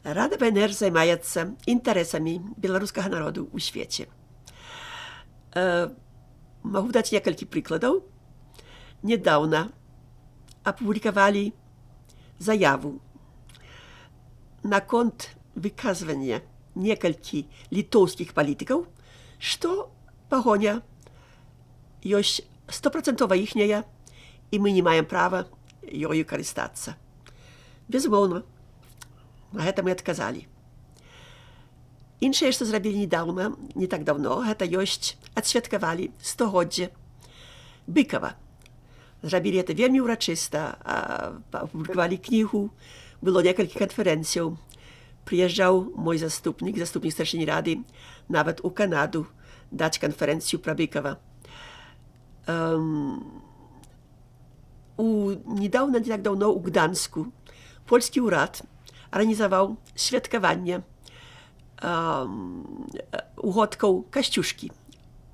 Rada BNR zajmaецца інтарэсамі беларускага народу ў свеце. Магу даць некалькі прыкладаў. Недаўна апублікавалі заяву наконт выказвання некалькі літоўскіх палітыкаў, што пагоня ёсць 100% іхняя, і мы не маем права ёю карыстацца. Безумоўна, на гэта мы адказалі. Іншае, што зрабілі недаўна, не так даўно, гэта ёсць адсвяткавалі 100годдзе Быкава. Зрабілі гэта вельмі ўрачыста, апублікавалі кнігу, было некалькі канферэнцыяў. Прыязджаў мой заступнік старшыні рады, нават у Канаду, даць канферэнцыю пра Быкава. Недаўна, не так даўно, у Гданску польскі ўрад арганізаваў святкаванне угодкаў Касцюшкі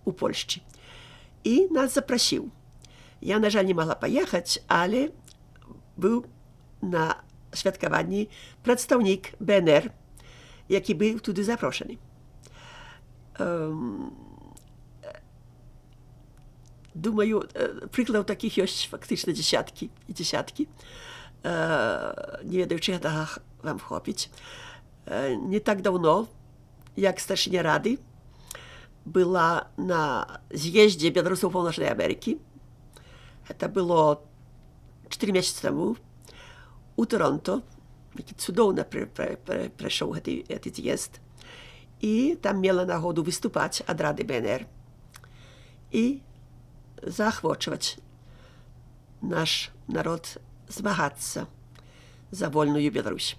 у Польшчы. І нас запрасіў. Я, на жаль, не магла паехаць, але быў на святкаванні прадстаўнік БНР, які быў туды запрошаны. Думаю, прыкладаў такіх ёсць фактычна дзесяткі і дзесяткі. Не ведаю, ці гэтага вам хопіць. Не так даўно, як старшыня рады, была на з'ездзе беларусаў Паўночнай Амерыкі. Гэта было 4 месяцы таму у Торонто, які цудоўна прайшоў гэты з'езд. І там мела нагоду выступаць ад рады БНР і заахвочваць наш народ змагацца за вольную Беларусь.